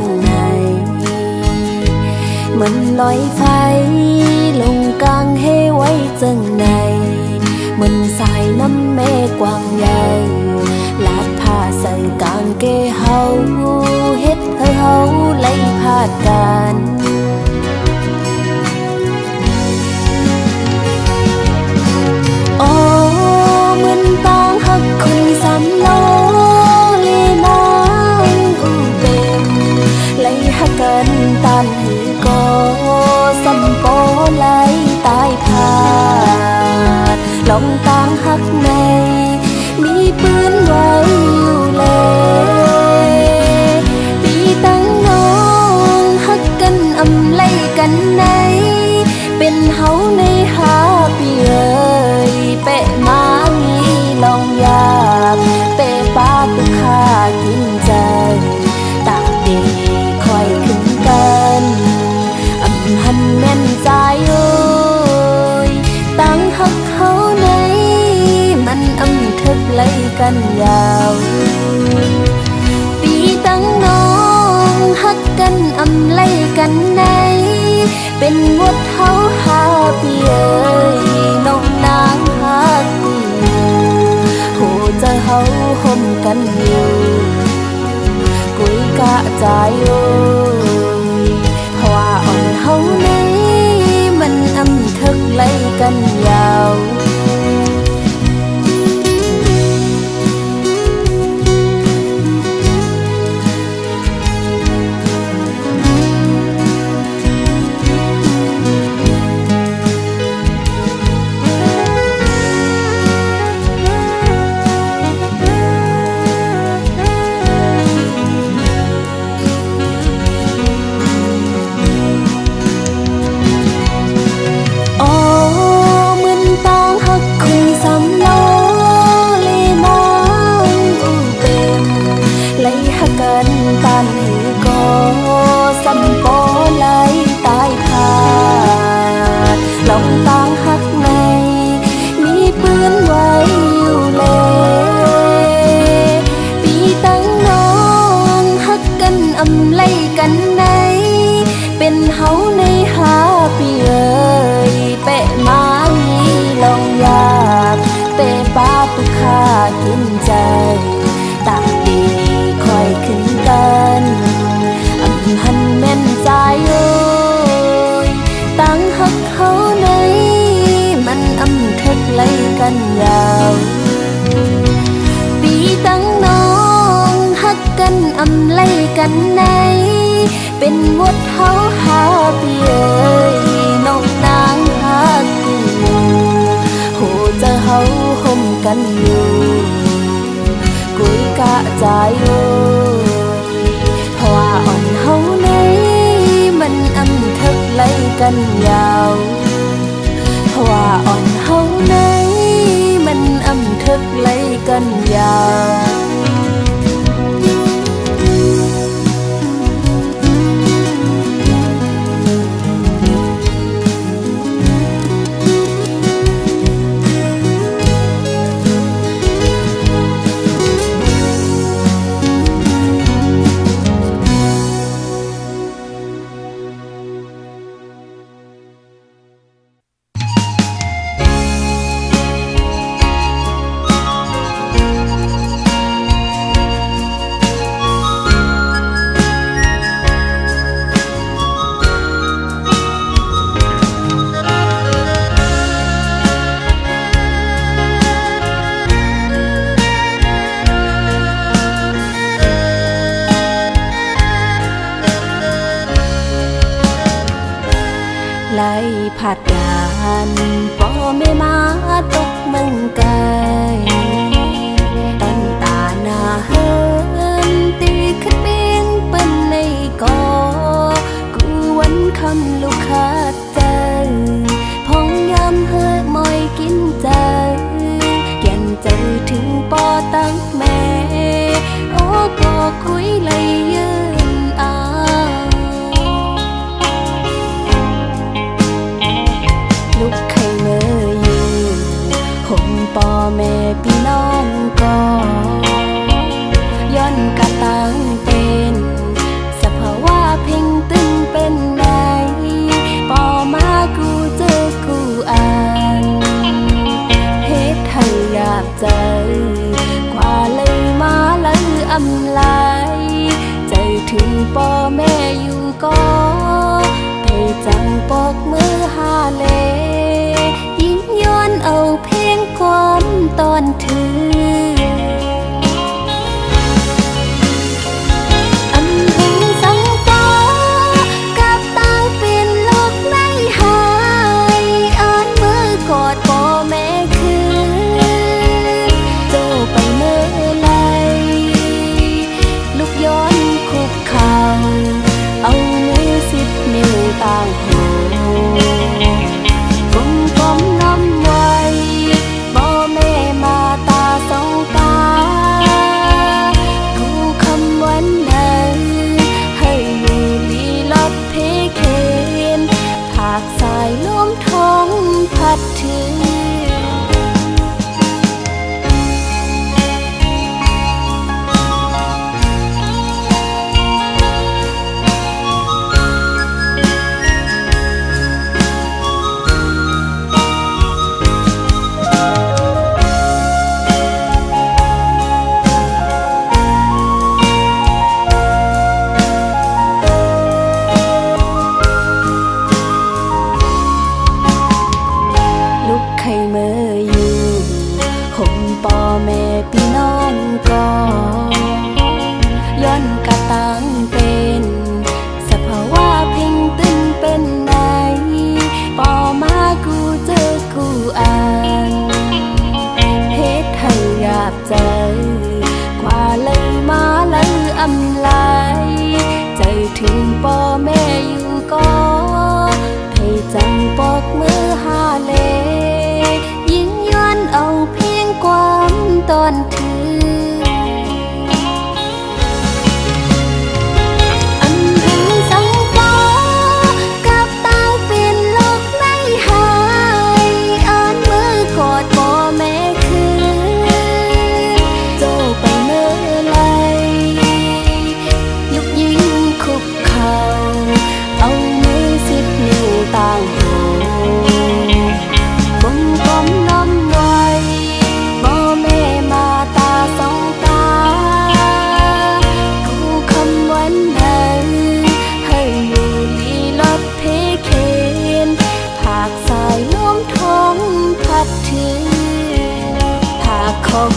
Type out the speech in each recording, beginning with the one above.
องไหนมันลอยไฟลงกลางเฮไว้จังไหนมันสายน้ำแม่กว้างใหญ่ลาดผ้าใส่กางเกเฮาเฮ็ดให้เฮาไล่พาดกันโอ้เหมือนต้องหักคนสามโลลีนางอูเป็นไล่หักกันตันหือก็สัมโปไล่ตายพาดลองตางหักในมีปืนไว้อยู่เลยปีตั้งน้องหักกันอำไล่กันในเป็นเฮาในหาปีเอ่ยเปะมามีลองอยากเปะป้าตุค่ากินใจตากดีคอยขึ้นกันอำหันแม่นใจเอ้ยตั้งหักเขาในมันอำทึกไล่กันยาวปีตั้งน้องหักกันอำไล่กันในเป็นวดเฮาหาปีเอ่ยน้องนางหักปีหูจะเฮาห่มกันอยู่กุยกะใจโอ้ยเพราะว่าอ่อนเฮาในมันอำทึกไล่กันยาวตันหือก็สัมโปไล่ตายพาดลองตางหักในมีปืนไว้อยู่เลยปีตั้งน้องหักกันอำไล่กันในเป็นเฮาในหาปีเอ่ยเปะมามีลองอยากเปะป้าตุค่ากินใจตากดีคอยขึ้นกันอำหันแม่นใจเอ้ยตั้งหักเขาในมันอำทึกไล่กันยาวปีตั้งน้องหักกันอำไล่กันในเป็นวดเฮาหาปีเอ่ยน้องนางหักปีหูจะเฮาห่มกันอยู่กุยกะใจโอ้ยเพราะว่าอ่อนเฮาในมันอำทึกไล่กันยาวเพราะว่าอ่อนเฮาในมันอำทึกไล่กันยาวไล่ผาดกันพ่อแม่มาตกเมืองไกลตันตาหน้าเฮินตีขึ้นเบียงเป็นในกอกูวันคำลูกค้าใจพองยำเฮมอยกินใจแก่นใจถึงปอตั้งแม่โอ้ก็คุยเลยยืนลูกไข่เมื่ออยู่ห่มปอแม่พี่น้องก็ย้อนกะตังเป็นสะเพา ก็ให้จังปอกมือหาเลยิ่งย้อนเอาเพลงความตอนถือ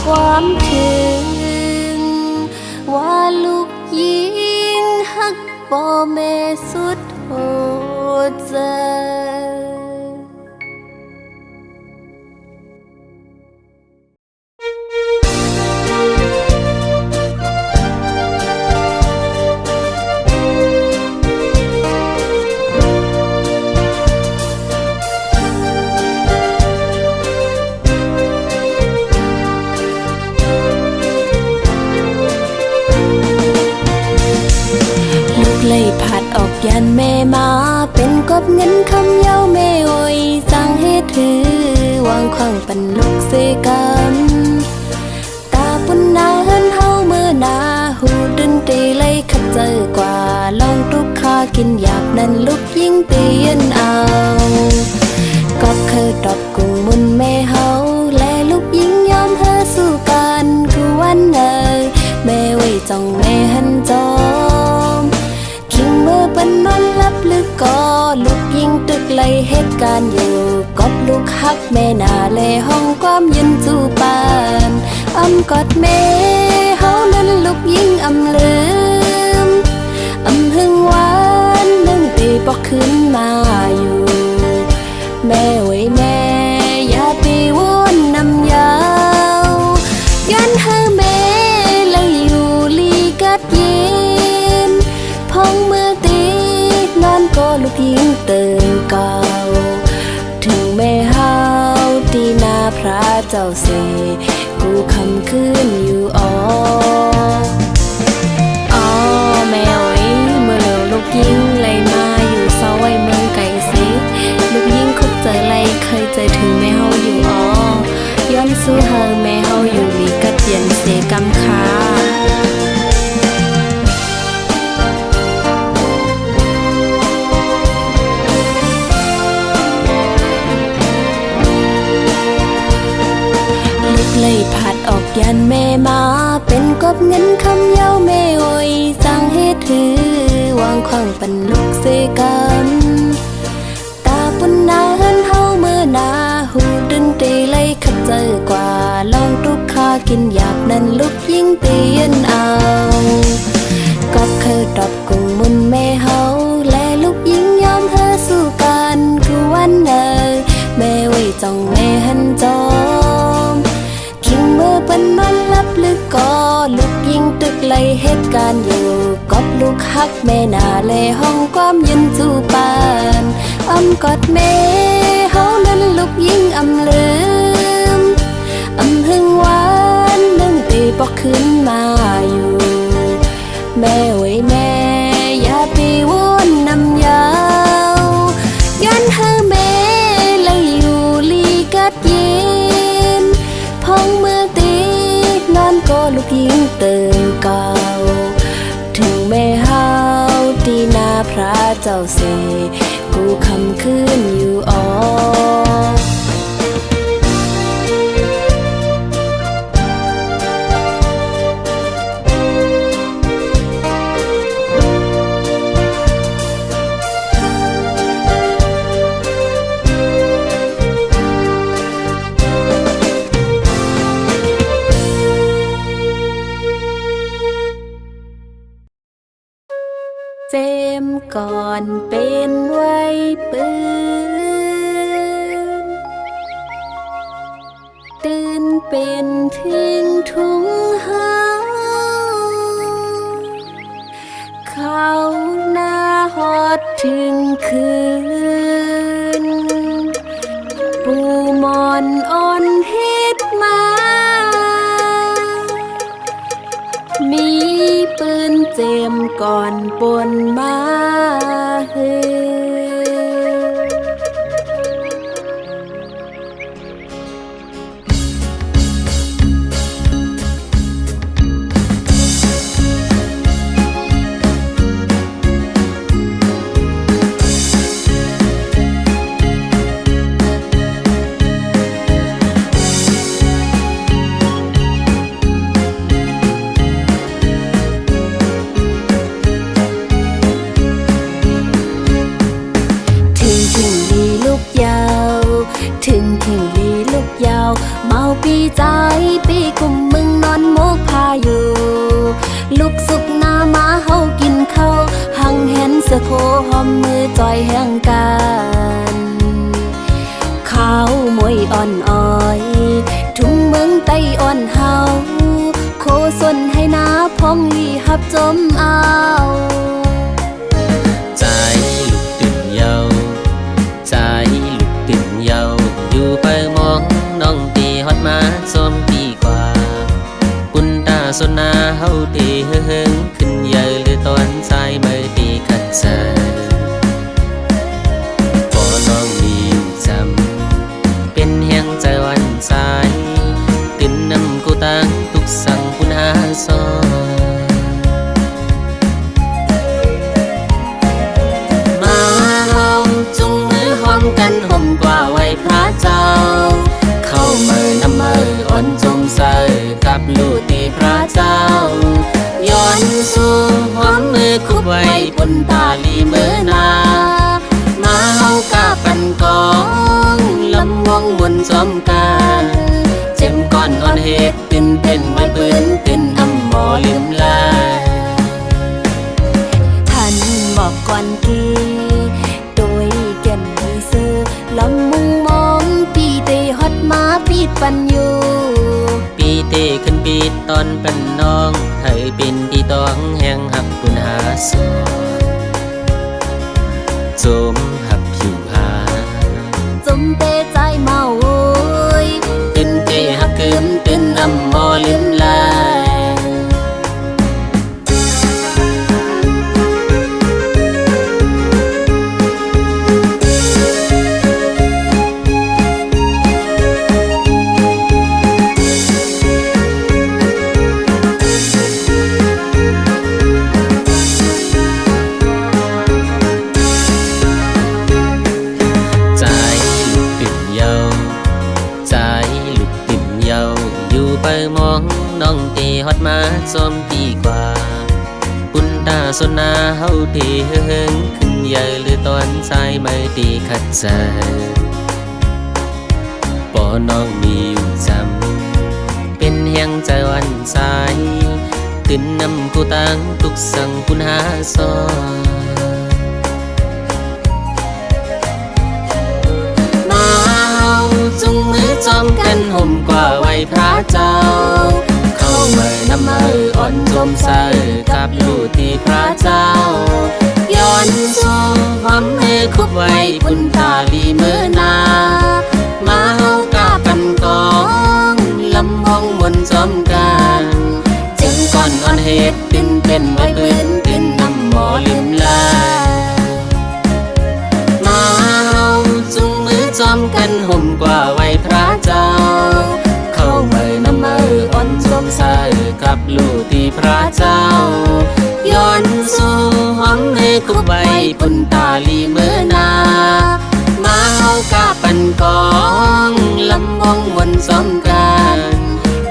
ความถึงว่าลูกยิงฮักบ่แม่สุดโหดใจ เลยผัดออกยันแม่มาเป็นกบเงินคำเย้าแม่โอยสั่งให้ถือวางขวางปันลูกเสกันตาปุ่นนาเฮินเฮาเมื่อนาหูดนตรีเลยขัดเจอกว่าลองทุกข้ากินหยาบนั้นลูกยิ่งเตียนเอากอบเคยดอกกุ้งมุนแม่เฮาและลูกยิ่งยอมเธอสู้กันคือวันเนยแม่ไว้จ้องแม่หันจอมเมื่อเป็นนอนลับลึกก็ลูกยิงตึกไล่เหตุการณ์อยู่กอบลูกฮักแม่นาเลห้องความยืนจูปานอ้ำกอดแม่เฮานั้นลูกยิงอำลืมอำหึงหวานนึ่งตีปอกขึ้นมาอยู่แม่ไว้แม่อย่าตีวนนำยาวยันให้แม่เลยอยู่ลีกัดเย็นพองมือตีนอนก็ลูกยิงเตือนเก่าถึงแม่เฮาตีนาพระเจ้าเสกูคำคืนอยู่อ๋อแม่โอ้ยเมื่อเร็วลูกยิงเลยมาอยู่เศร้าไว้เมืองไก่สิลูกยิงคุกเจอไรเคยเจอถึงแม่เฮาอยู่อ๋อย้อนสู้เฮาแม่เฮาอยู่ลีกัดเย็นเสกำคาเลยผัดออกยันแม่มาเป็นกบเงินคำเย้าแม่โอยสั่งให้ถือวาง ขวางปันลูกเสกันตาปุ่นนาเฮินเฮาเมื่อนาหูดึงตีไล่ขัดเจอกว่าลองทุกข้ากินหยาบนั้นลูกยิ่งเตียนเอาก็เคยตอบกุงมุนแม่เฮาและลูกยิ่งยอมเธอสู้กันคือวันเนยแม่ไว้จ้องแม่หันจอมคิงเมื่อเป็นนอนลับลึกก็ลูกยิ่งตึกไล่เหตุการณ์อยู่กอบลูกฮักแม่นาเลห้องความยืนจูปานอ้ำกอดแม่เฮานั้นลูกยิ่งอำลืมอำหึงหวานนึ่งตีปอกขึ้นมาอยู่แม่ไว้แม่อย่าไปวนนำยาวยันเฮาแม่เลยอยู่ลีกัดเย็นพองเมื่อตีนอนก็ลูกยิ่งเติมเก่าถึงแม่เฮาที่นาพระเจ้าเสกูคำคืนอยู่อ๋อเจมก่อนเป็นไว้ปืนตื่นเป็นทิ้งทุ่งหาเขาหน้าฮอดถึงคืนปูมอนอ่อนเฮ็ดมามีปืนเจมก่อนปนมาเฮเมาปีใจปีกุมมึงนอนโมกพาอยู่ลูกสุกหน้ามาเฮากินข้าวหังเห็นเสือโคหอมมือจอยแห่งกันข้าวมวยอ่อนอ้อยทุ่งเมืองไต้อ่อนเฮาโคสนให้นาพองลีหับจมเอาใจลูกตื่นเยาใจลูกตื่นเยาอยู่ไปมองน้องตีฮอดมาซ้อมดีกว่าปุ่นตาสนนาเฮาตีเฮิงขึ้นใหญ่หรือตอนสายเมื่อตีขัดเสพอน้องมีจำเป็นแห่งใจวันสายตื่นนำกูตั้งทุกสั่งปุ่นหาซ้อมาเฮาจุงมือหอมกันห่มกว่าไว้พระเจ้าเข้าเมื่อนำมืออ่อนจมใส่กับลูกตีพระเจ้าย้อนสู่หอมมือคุบไว้บนตาลีมือนามาเฮากาปันกองลำวงบนจอมกันเจ็มก้อนอ่อนเฮ็ดตื่นเป็นไว้ปืนตื่นอำหมอลืมลายท่านบอกก่อนกีโดยแก่นมีซื้อลำมุงมองปีเตฮอดมาปีดปันอยู่ปีเตขึ้นปีตอนเป็นน้องให้เป็นปีตองแห่งหักปุณหาสอนจมหักผิวหาจมเตใจเมาโวยตื่นเตหักเกินตื่นอำมอลืมลาย สนนาเฮาที่เฮิงขึ้นใหญ่หรือตอนสายไม่ตีขัดใจปอน้องมีอยู่จำเป็นเฮียงใจวันสายตื่นนำกูตังทุกสั่งคุณหาซอมาเฮาจุงมือจอมกันห่มกว่าไว้พระเจ้าเข้าเมื่อนำมืออ่อนจมใส่กับลูกที่พระเจ้าย้อนสู่ความเมื่อคุบไว้คุณตาลีเมื่อนามาเฮากาปันกองลำห้องมนจอมกันจึงก่อนอ่อนเหตุตินเป็นไว้ปืนตินนำหมอลืมลามาเฮาจุงมือจอมกันห่มกว่าไว้พระเจ้าเข้าเมื่อนำมืออ่อนจมใส่กับลูกที่พระเจ้าย้อนสู่ห้องในคุบไว้ปุ่นตาลีเมื่อนามาเฮากาปันกองลำวงมนสมกัน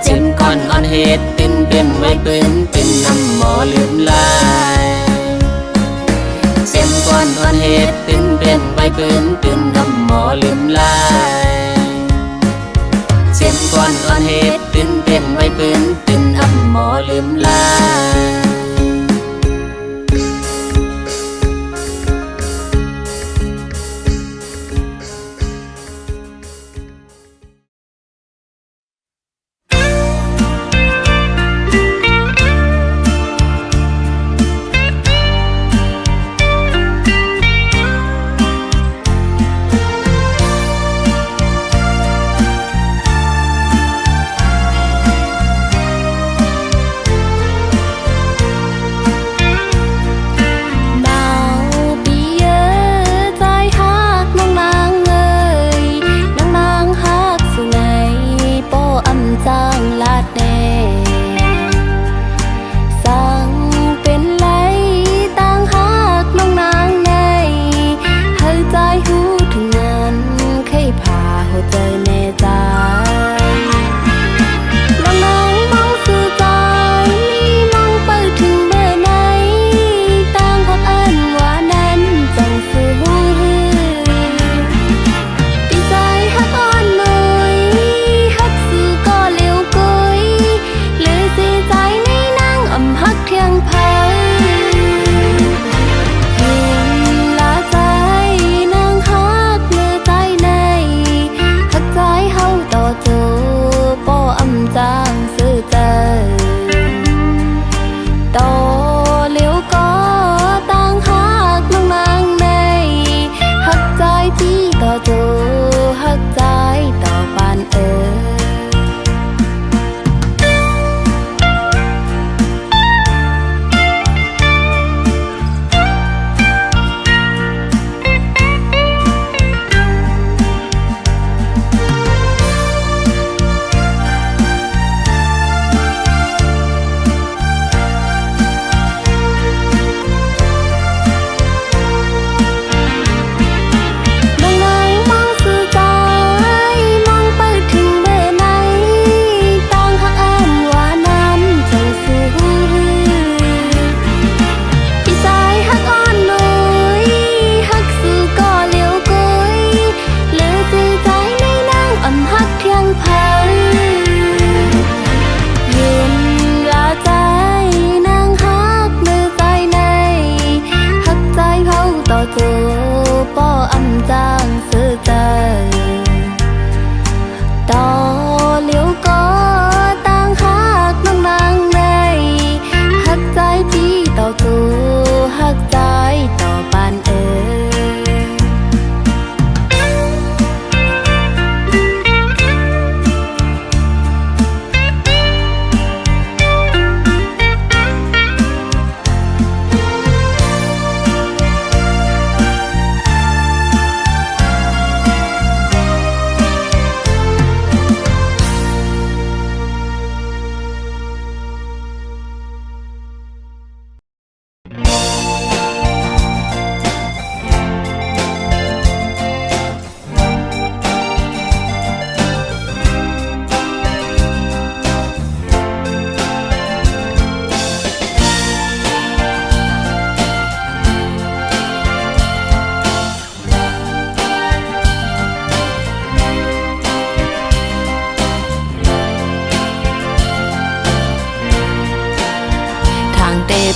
เจ็มก่อนอ่อนเหตุตินเป็นไว้ปืนตินนำหมอลืมลายเจ็มก่อนอ่อนเหตุตินเป็นไว้ปืนตินนำหมอลืมลายเจ็มก่อนอ่อนเหตุตินเป็นไว้ปืนตินนำหมอลืมลาย เ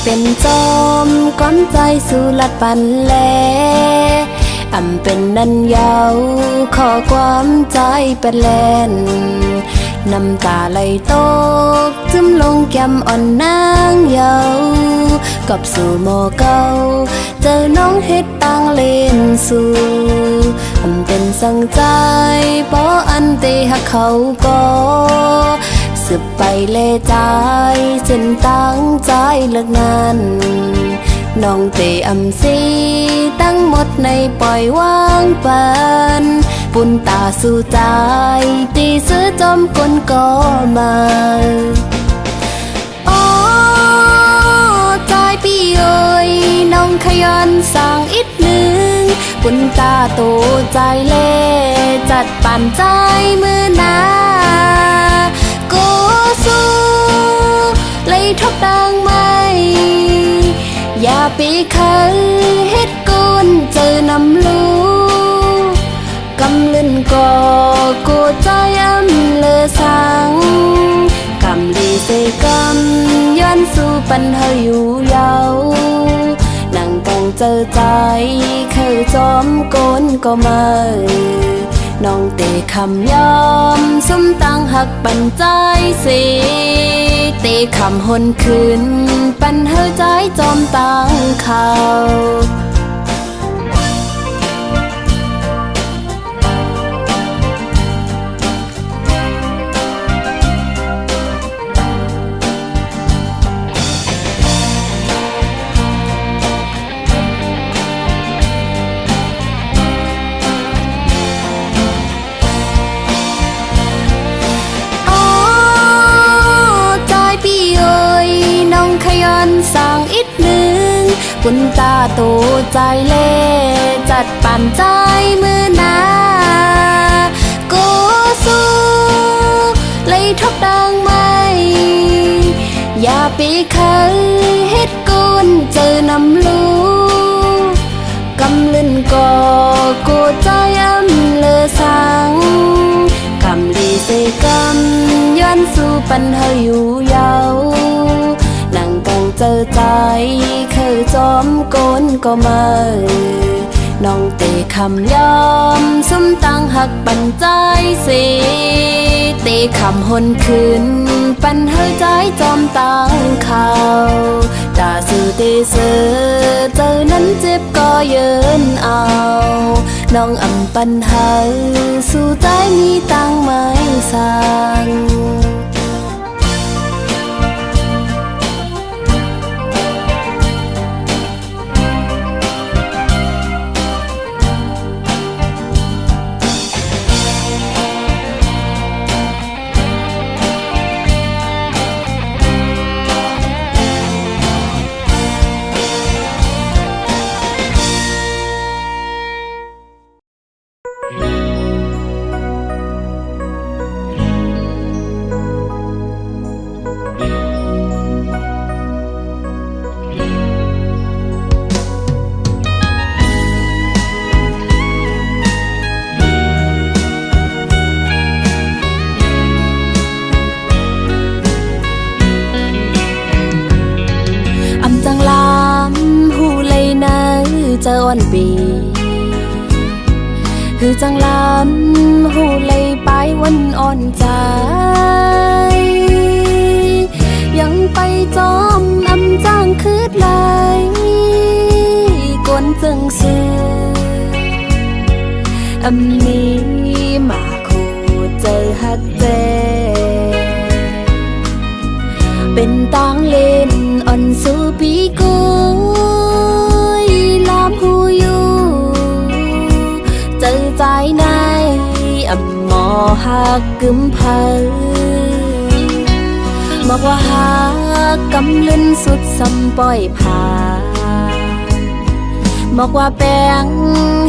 เป็นจอมก้อนใจสู่ลัดปันแลเป็นนันยาวขอความใจเป็นแลนน้ำตาไหลตกจึมลงแก้มอ่อนนางเยากับสู่หมอเก่าเจอน้องเฮ็ดต่างเล่นสู่เป็นสังใจป้ออันเตหักเขาก็สืบไปเลใจเส้นตั้งใจเลิกงานน้องเตสีตั้งหมดในปล่อยวางปันปุ่นตาสู่ใจตีซื้อจอมกลก็มาอ๋อใจพี่เอ๋ยน้องขยันสร้างอีกหนึ่งปุ่นตาโตใจเล่จัดปั่นใจมือหนาโกสู้เลยทบดังไหมอย่าไปเคยเฮ็ดกุนเจอนำลูกำลึนก็กูใจเลอสังกำดีเสกำย้อนสู่ปันเฮาอยู่เยานั่งกังเจอใจเคยจอมโกนก็มาน้องเตคำยอมสมตั้งหักปันใจสิเตคำหนคืนปันเฮาใจจอมตั้งเขาสร้างอีกหนึ่งปุ่นตาโตใจเล่จัดปั่นใจมือหนาโกสู้เลยทบดังไหมอย่าไปเคยเฮ็ดกุนเจอนำลูกำลึนก็กูใจเลอสังกำดีเสกำย้อนสู่ปันเฮาอยู่เยานั่งกังเจอใจเคยจอมโกนก็มาน้องเตคำยอมสมตั้งหักปันใจสิเตคำหนคืนปันเฮาใจจอมตั้งเขาตาสู่เตเสือเจอนั้นเจ็บก็เยินเอาน้องปันเฮาสู่ใจมีตั้งไม่สั่งเจออ่อนปีคือจังลำหูเลยไปวันอ่อนใจยังไปจอมจ้างคืดไหลกวนจึงซื้อมีมาคู่เจอหักเจเป็นต่างเล่นอ่อนสู่ปีกูหูอยู่เจอใจในหมอหักกึมเพอบอกว่าหักกำลึนสุดสำปล่อยผ่าบอกว่าแป้ง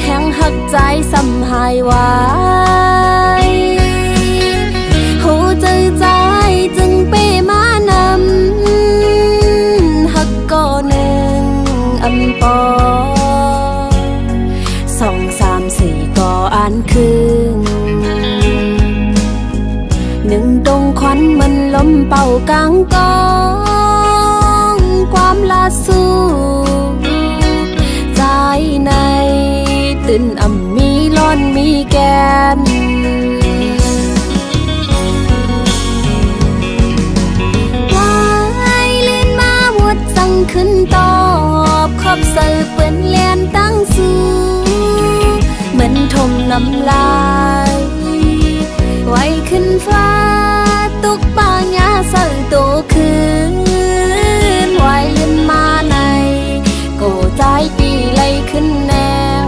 แห้งหักใจสำหายไว้หูเจอใจจึงเป้มานำหักก่อหนึ่งปอ2 3 4ก็อ่านคืนหนึ่งตรงควันมันลมเป่ากลางกองความลา ตื่นมีร้อนมีแกนวายเลื่อนมาหดสั่งขึ้นตอบขอบเสือเปื้อนเลียนตั้งสูเหมือนทมน้ำลายไว้ขึ้นฟ้าตุกปางยาเสือโตคืนไว้เลื่อนมาในโกใจปีไล่ขึ้นแนว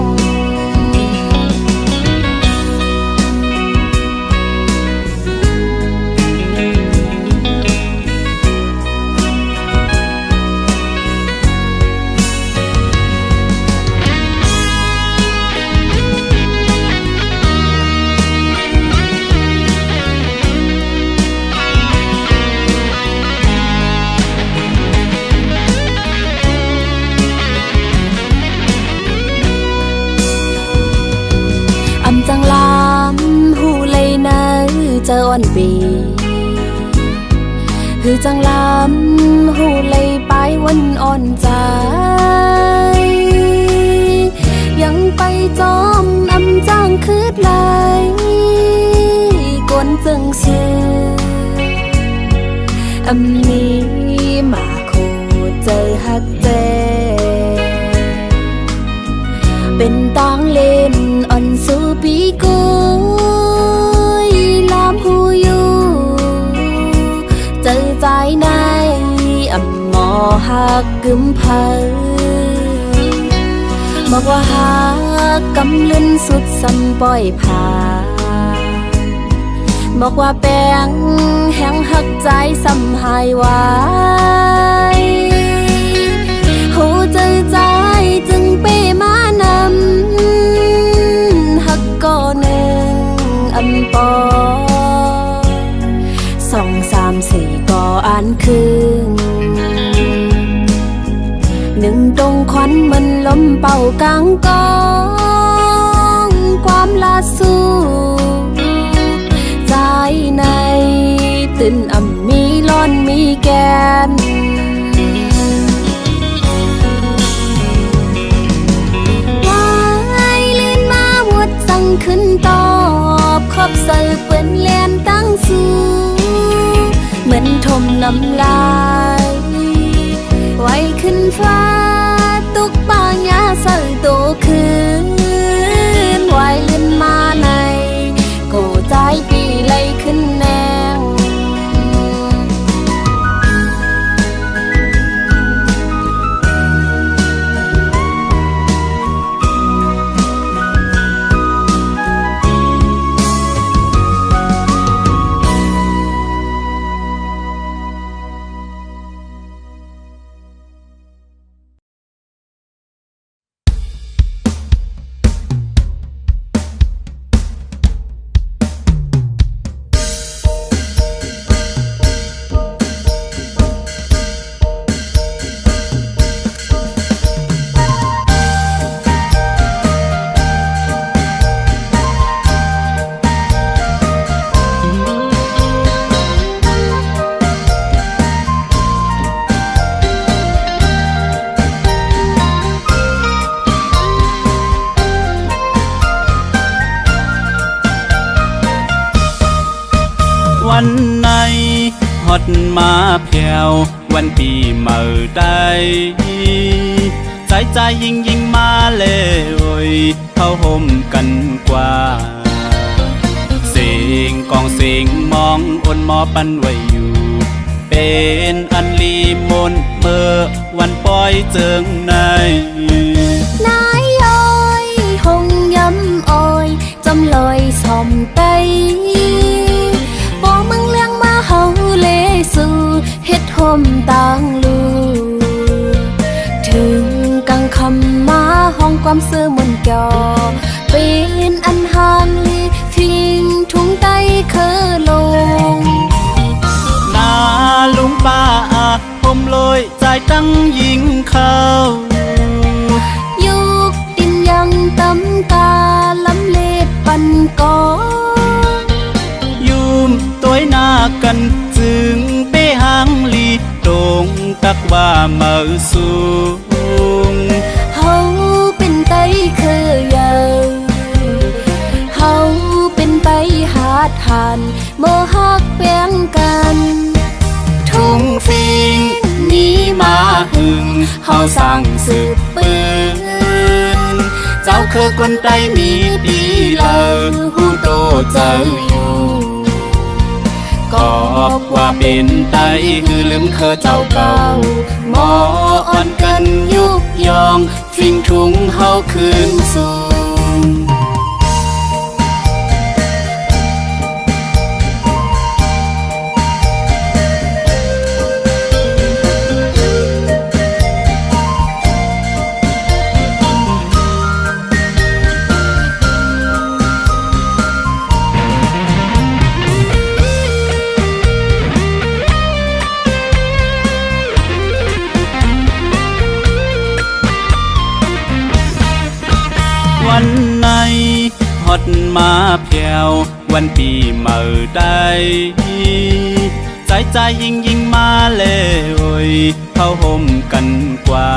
จังลำหูเลยนะเจออ่อนปีคือจังลำหูเลยไปวันอ่อนใจยังไปจอมอำจ้างคืดไหลกวนจึงซื้ออำนี้มาโคเจอฮักเจเป็นตังเล่นอ่อนสู่ปีกุยลามหูอยู่เจอใจในอ่ำหมอหักกึมเพอบอกว่าหักกำลื่นสุดสำปล่อยผ่าบอกว่าแป้งแห้งหักใจสำหายไว้หูเจอใจจึงเป้มานำหักก่อหนึ่งอำปอ2 3 4ก่ออ่านครึ่งหนึ่งตรงควันมันลมเป่ากลางกองความลาสู้ใจในตื่นมีร้อนมีแกนขึ้นตอบขอบเสือเปื้อนเลียนตั้งสูเหมือนทมน้ำลายไว้ขึ้นฟ้าตุกปางยาเสือโตคืนไว้เลื่อนมาในโกใจปีไล่ขึ้นแนววันไหนฮอดมาแผ่ววันปีเมื่อใดใจยิ่งมาเลยเข้าห่มกันกว่าเสียงกองเสียงมองอ่อนหมอปันไว้อยู่เป็นอันลีมนเมื่อวันปล่อยเจิงในนายอ้อยหงย้ำอ้อยจำลอยสอมไตบอกมึงเลี้ยงมาเฮาเลสู่เฮ็ดหอมต่างลูถึงกังคำมาห้องความซื่อมนจอเป็นอันห่างลีทิ้งทุ่งไตเคอลงนาลุงป้าผมลอยใจตั้งยิงเข้ายุกดินยังตำกาลำเล็ดปันกอยุมตัวหน้ากันจึงเป้หางลีตรงตักว่ามาสูงเฮาเป็นไตเคยใหญ่ านบ่ฮักเปียงกันทุ่งฟิงนี้มาหึงเฮาสั่งสืบปืนเจ้าคือคนใต้มีดีเลอหูโตเจ้าอยู่ก็ว่าเป็นไตคือลืมเคอเจ้าเก่าหมออ่อนกันยุบยองฟิงทุงเฮาคืนสู่ วันไหนฮอดมาเพียววันปีเมื่อใดใจยิ่งมาเลยเข้าห่มกันกว่า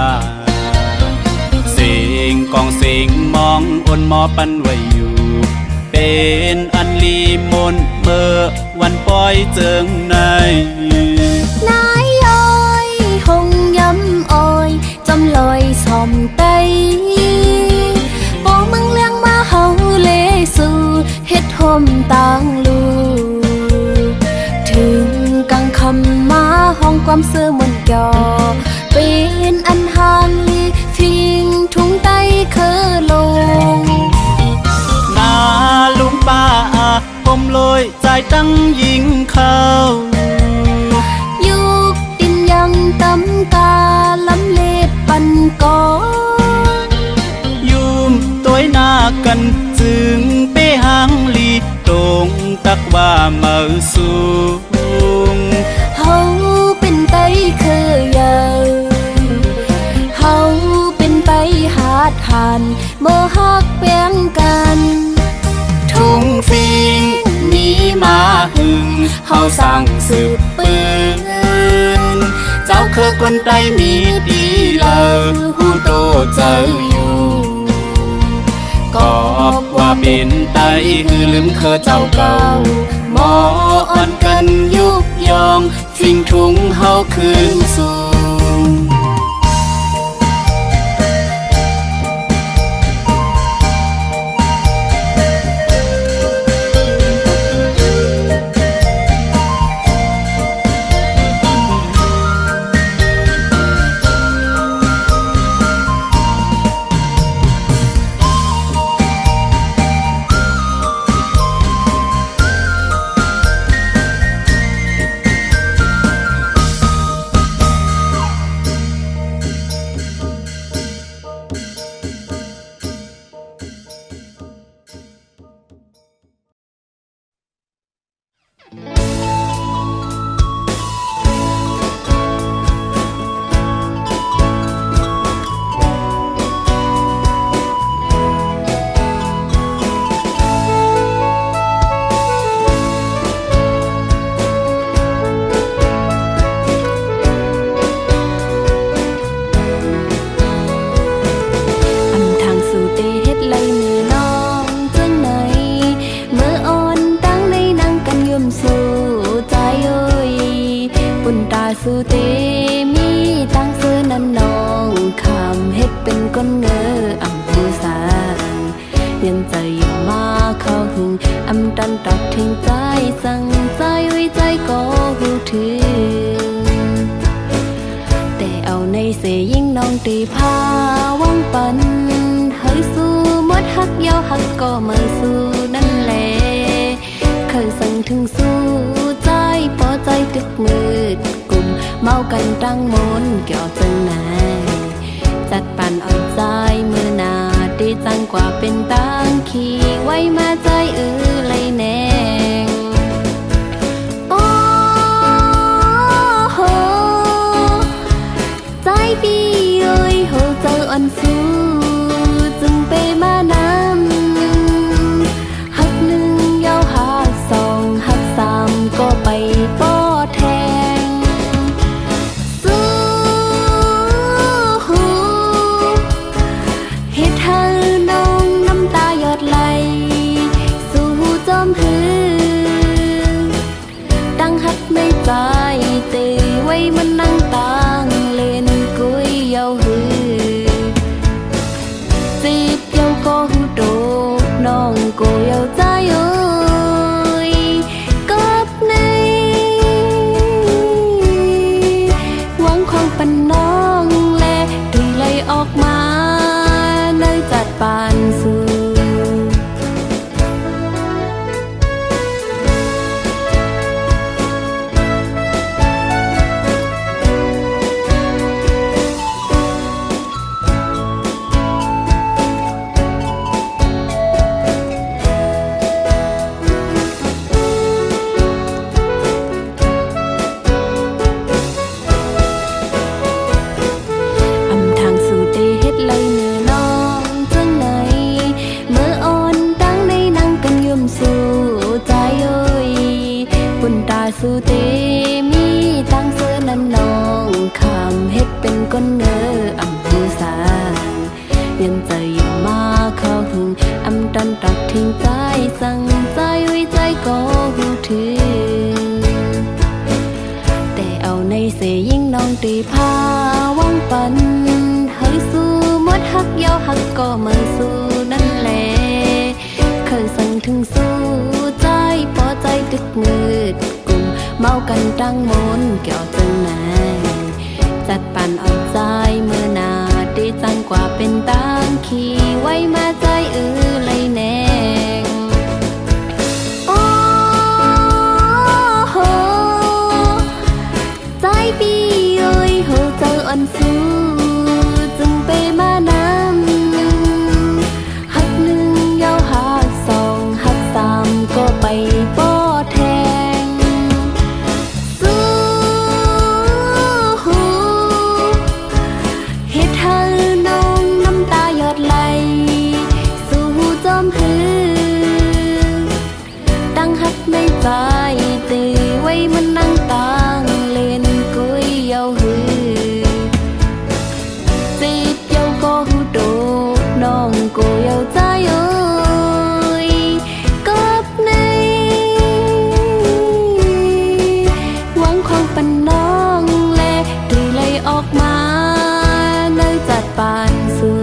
เสียงกองเสียงมองอ่นมอปันไว้อยู่เป็นอันลีมนเมื่อวันปล่อยเจิงในนายอ้อยหงย้ำอ้อยจำลอยสอมไตบอกมึงเลี้ยงมาเฮาเลสู่เฮ็ดหมต่างลูถึงกังคำมาห้องความเสื่อมนก่อเป็นอันห่างลีฟิงทุ่งไตเคอลงนาลุงป้าผมลอยใจตั้งยิงเขายุกดินยังตำกาลำเล็ดปันก่อยุ่มตัวหน้ากันจึงไปหางลีตรงตักว่ามาสูงเฮาเป็นไตเคยยาวเฮาเป็นไตหาดหันบ่ฮักเปียงกันทุ่งฟิงนี้มาหึงเฮาสั่งสืบปืนเจ้าคือคนใต้มีดีเลอหูโตเจ้าอยู่ก็ว่าเป็นไตคือลืมเคอเจ้าเก่าหมออ่อนกันยุบยองฟิงทุงเฮาคืนสู่สู่เตมีตั้งเสื้อนันนองคำเฮ็ดเป็นก้นเงออำผู้สางยังใจอยู่มาเข้าหึงอำตันตักทิ้งใจสั่งใจไว้ใจก็หูถึงแต่เอาในเสยิ่งน้องตีพาวังปันเฮ้ยสู้มดฮักยาวฮักก็มาสู้นั่นแหละเคยสั่งถึงสู้ใจพอใจตึกมืดเมากันตั้งมนเกี่ยวจังไหนจัดปั่นอ่อนใจมือนาดีจังกว่าเป็นตังขี่ไว้มาใจเลยแนงโอ้โหใจดีเอ้ยโหเจออ่อนสู้จึงไปมานำหักหนึ่งยาวหักสองหักสามก็ไปป้อแทงหือ ใจเตไว้มันนั่งตางเล่นกุยเยาหือจีบเยาก็หูโดน้องก็เยาใจเอ้ยกับในหวังของปันน้องและตีไล่ออกมาในจัดปานสู่สู่เตมีตั้งเสื้อนั้นน้องคำเฮ็ดเป็นก้นเงออำหูสางยันใจอยู่มาเข้าหึงอำดันตักทิ้งใจสั่งใจวิใจก็หูถึงแต่เอาในเสยิ่งน้องตีพาวังปันเฮ้ยสู้มดหักเยาหักก็มาสู้นั่นแหละเคยสั่งถึงสู้ใจพอใจดึกมืดเมากันตั้งมนเกี่ยวจังไหนจัดปันอ่อนใจเมื่อนาดีจังกว่าเป็นตั้งขี่ไว้มาใจเลยแนงโอ้โหใจปีเอ้ยโหเจออ่อนสู้จึงไปมานำหักหนึ่งยาวหักสองหักสามก็ไปป้อแทงในใจตีไว้มันนั่งตางเล่นกุยเยาหือจีบเยาก็หูโดน้องก็เยาใจเอ้ยกับในหวังของปันน้องและตีไล่ออกมาในจัดปานสู่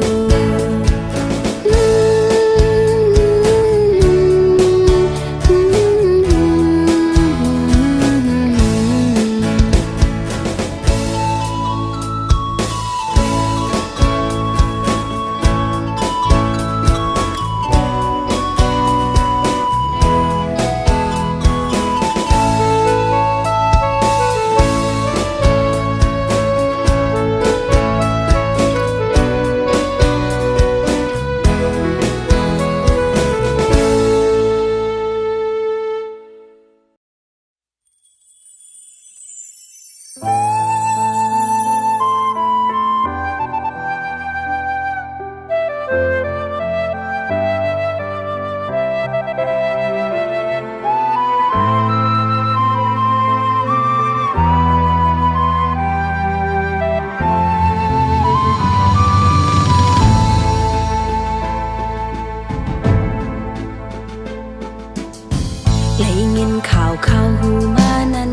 หูมานั้น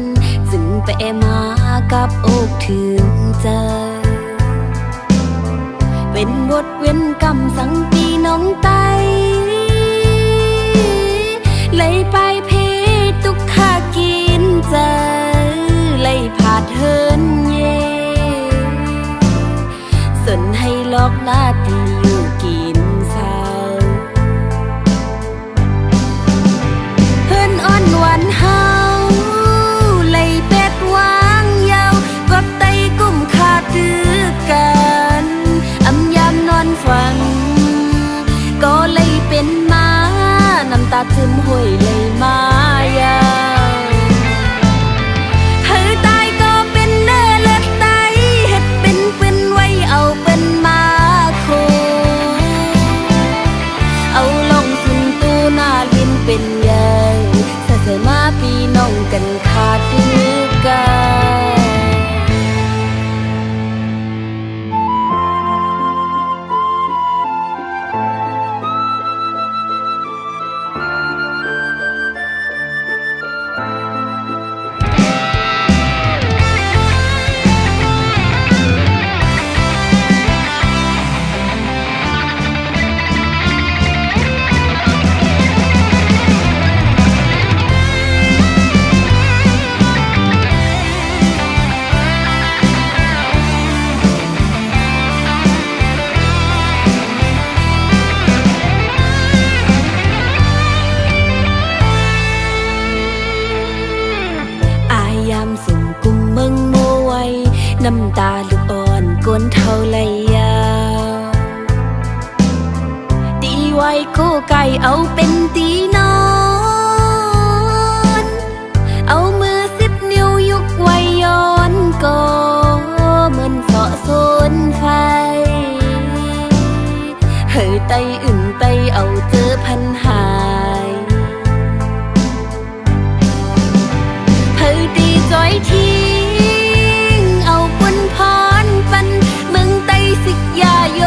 จึงไปมากับอกถึงเจอเป็นบทเว้นกรรมสังปีน้องไตเลยไปเพตุกข้ากินเจอเลยผาดเฮินเย่สนให้ลอกหน้าตีอยู่กินเศร้าเฮินอ่อนหวานเฮาเลยเป็ดวางยาวกับไตกุ้มขาดดื้อกันอำยามนอนฝันก็เลยเป็นมาน้ำตาซึมห้วยเลยมายาวเธอตายก็เป็นเนื้อเลือดไตเฮ็ดเป็นไว้เอาเป็นมาโคเอาลงทุนตู้หน้าลิ้นเป็นใหญ่เสยมาปีน้องกันขาดดื้อกัน ตาลูกอ่อนก้นเท่าไหลยาวตีไว้คู่ไก่เอาเป็นตีนอนเอามือ10 นิ้วยุกไว้ย้อนก็เหมือนเสาะโซนไฟเฮ้ยไตอื่นไตเอาเจอพันหายเฮ้ยตีจอยทิ้งเอาปนพรปันมึงไตสิกยาโย